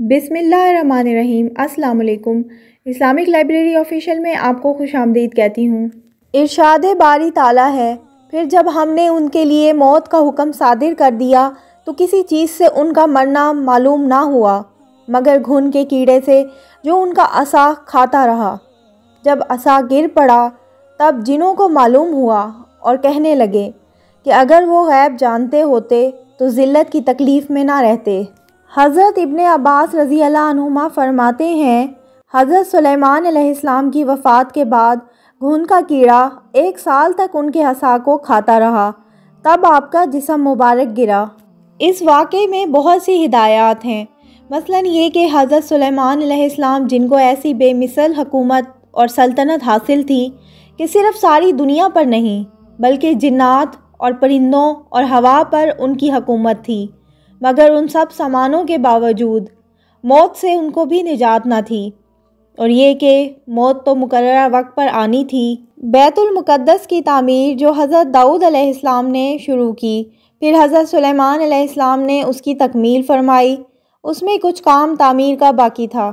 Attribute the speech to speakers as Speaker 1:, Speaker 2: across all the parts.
Speaker 1: بسم اللہ الرحمن الرحیم۔ السلام علیکم۔ اسلامک لائبریری آفیشیل میں آپ کو خوش آمدید کہتی ہوں۔ ارشاد باری تعالیٰ ہے، پھر جب ہم نے ان کے لیے موت کا حکم صادر کر دیا تو کسی چیز سے ان کا مرنا معلوم نہ ہوا مگر گھن کے کیڑے سے جو ان کا عصا کھاتا رہا۔ جب عصا گر پڑا تب جنوں کو معلوم ہوا اور کہنے لگے کہ اگر وہ غیب جانتے ہوتے تو ذلت کی تکلیف میں نہ رہتے۔ حضرت ابن عباس رضی اللہ عنہما فرماتے ہیں، حضرت سلیمان علیہ السلام کی وفات کے بعد گھن کا کیڑا 1 سال تک ان کے عصا کو کھاتا رہا، تب آپ کا جسم مبارک گرا۔ اس واقعے میں بہت سی ہدایات ہیں، مثلاً یہ کہ حضرت سلیمان علیہ السلام جن کو ایسی بے مثل حکومت اور سلطنت حاصل تھی کہ صرف ساری دنیا پر نہیں بلکہ جنات اور پرندوں اور ہوا پر ان کی حکومت تھی، مگر ان سب سامانوں کے باوجود موت سے ان کو بھی نجات نہ تھی، اور یہ کہ موت تو مقررہ وقت پر آنی تھی۔ بیت المقدس کی تعمیر جو حضرت داؤد علیہ السلام نے شروع کی، پھر حضرت سلیمان علیہ السلام نے اس کی تکمیل فرمائی، اس میں کچھ کام تعمیر کا باقی تھا،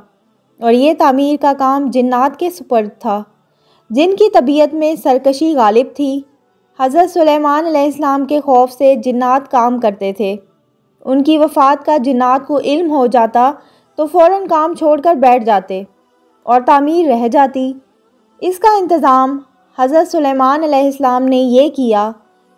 Speaker 1: اور یہ تعمیر کا کام جنات کے سپرد تھا، جن کی طبیعت میں سرکشی غالب تھی۔ حضرت سلیمان علیہ السلام کے خوف سے جنات کام کرتے تھے، ان کی وفات کا جنات کو علم ہو جاتا تو فوراً کام چھوڑ کر بیٹھ جاتے اور تعمیر رہ جاتی۔ اس کا انتظام حضرت سلیمان علیہ السلام نے یہ کیا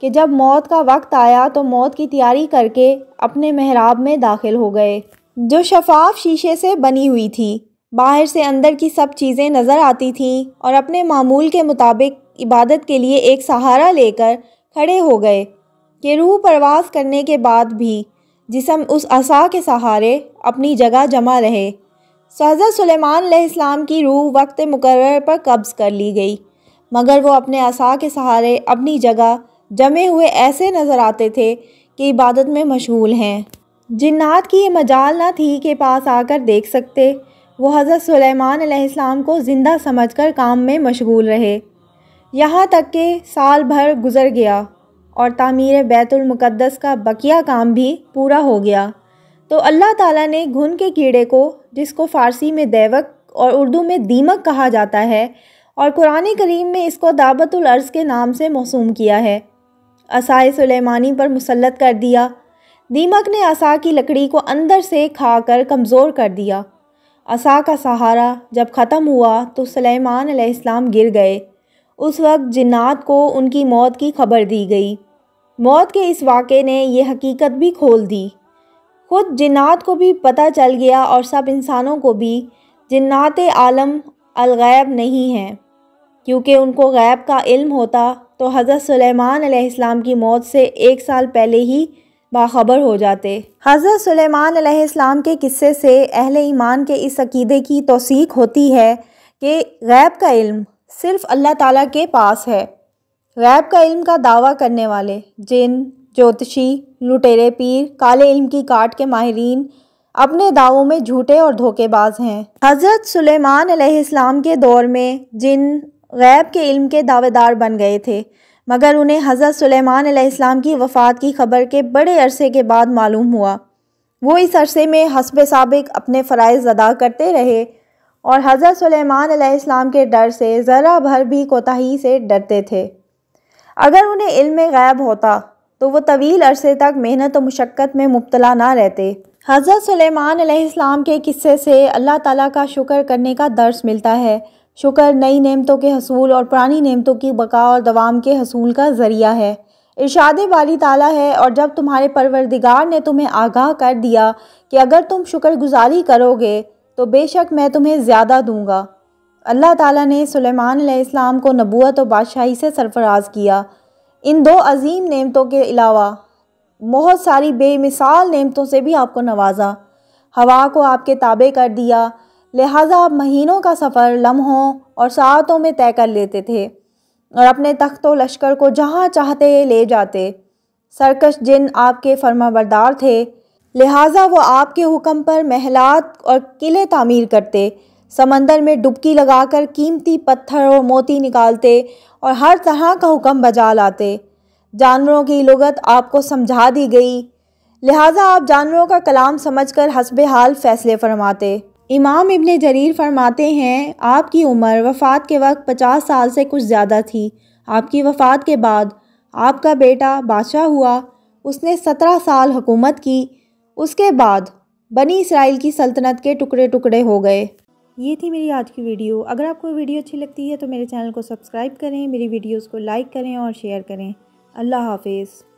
Speaker 1: کہ جب موت کا وقت آیا تو موت کی تیاری کر کے اپنے محراب میں داخل ہو گئے، جو شفاف شیشے سے بنی ہوئی تھی، باہر سے اندر کی سب چیزیں نظر آتی تھیں، اور اپنے معمول کے مطابق عبادت کے لیے ایک سہارا لے کر کھڑے ہو گئے کہ روح پرواز کرنے کے بعد بھی جسم اس عصا کے سہارے اپنی جگہ جمع رہے۔ حضرت سلیمان علیہ السلام کی روح وقت مقرر پر قبض کر لی گئی، مگر وہ اپنے عصا کے سہارے اپنی جگہ جمے ہوئے ایسے نظر آتے تھے کہ عبادت میں مشغول ہیں۔ جنات کی یہ مجال نہ تھی کہ پاس آ کر دیکھ سکتے، وہ حضرت سلیمان علیہ السلام کو زندہ سمجھ کر کام میں مشغول رہے، یہاں تک کہ سال بھر گزر گیا اور تعمیر بیت المقدس کا بقیہ کام بھی پورا ہو گیا۔ تو اللہ تعالیٰ نے گھن کے کیڑے کو، جس کو فارسی میں دیوک اور اردو میں دیمک کہا جاتا ہے، اور قرآن کریم میں اس کو دابۃ الارض کے نام سے موسوم کیا ہے، عصائے سلیمانی پر مسلط کر دیا۔ دیمک نے عصا کی لکڑی کو اندر سے کھا کر کمزور کر دیا۔ عصا کا سہارا جب ختم ہوا تو سلیمان علیہ السلام گر گئے۔ اس وقت جنات کو ان کی موت کی خبر دی گئی۔ موت کے اس واقعے نے یہ حقیقت بھی کھول دی، خود جنات کو بھی پتہ چل گیا اور سب انسانوں کو بھی، جنات عالم الغیب نہیں ہیں، کیونکہ ان کو غیب کا علم ہوتا تو حضرت سلیمان علیہ السلام کی موت سے 1 سال پہلے ہی باخبر ہو جاتے۔ حضرت سلیمان علیہ السلام کے قصے سے اہل ایمان کے اس عقیدے کی توثیق ہوتی ہے کہ غیب کا علم صرف اللہ تعالیٰ کے پاس ہے۔ غیب کا علم کا دعویٰ کرنے والے جن، جوتشی، لٹیرے پیر، کالے علم کی کاٹ کے ماہرین اپنے دعووں میں جھوٹے اور دھوکے باز ہیں۔ حضرت سلیمان علیہ السلام کے دور میں جن غیب کے علم کے دعوے دار بن گئے تھے، مگر انہیں حضرت سلیمان علیہ السلام کی وفات کی خبر کے بڑے عرصے کے بعد معلوم ہوا۔ وہ اس عرصے میں حسب سابق اپنے فرائض ادا کرتے رہے اور حضرت سلیمان علیہ السلام کے ڈر سے ذرہ بھر بھی کوتاہی سے ڈرتے تھے۔ اگر انہیں علم غیب ہوتا تو وہ طویل عرصے تک محنت و مشقت میں مبتلا نہ رہتے۔ حضرت سلیمان علیہ السلام کے قصے سے اللہ تعالیٰ کا شکر کرنے کا درس ملتا ہے۔ شکر نئی نعمتوں کے حصول اور پرانی نعمتوں کی بقا اور دوام کے حصول کا ذریعہ ہے۔ ارشاد باری تعالیٰ ہے، اور جب تمہارے پروردگار نے تمہیں آگاہ کر دیا کہ اگر تم شکر گزاری کرو گے تو بے شک میں تمہیں زیادہ دوں گا۔ اللہ تعالیٰ نے سلیمان علیہ السلام کو نبوت و بادشاہی سے سرفراز کیا۔ ان 2 عظیم نعمتوں کے علاوہ بہت ساری بے مثال نعمتوں سے بھی آپ کو نوازا۔ ہوا کو آپ کے تابع کر دیا، لہٰذا آپ مہینوں کا سفر لمحوں اور ساعتوں میں طے کر لیتے تھے اور اپنے تخت و لشکر کو جہاں چاہتے لے جاتے۔ سرکش جن آپ کے فرما بردار تھے، لہٰذا وہ آپ کے حکم پر محلات اور قلعے تعمیر کرتے، سمندر میں ڈبکی لگا کر قیمتی پتھر اور موتی نکالتے اور ہر طرح کا حکم بجا لاتے۔ جانوروں کی لغت آپ کو سمجھا دی گئی، لہٰذا آپ جانوروں کا کلام سمجھ کر حسب حال فیصلے فرماتے۔ امام ابن جریر فرماتے ہیں آپ کی عمر وفات کے وقت 50 سال سے کچھ زیادہ تھی۔ آپ کی وفات کے بعد آپ کا بیٹا بادشاہ ہوا، اس نے 17 سال حکومت کی۔ اس کے بعد بنی اسرائیل کی سلطنت کے ٹکڑے ٹکڑے ہو گئے۔ یہ تھی میری آج کی ویڈیو۔ اگر آپ کو ویڈیو اچھی لگتی ہے تو میرے چینل کو سبسکرائب کریں، میری ویڈیوز کو لائک کریں اور شیئر کریں۔ اللہ حافظ۔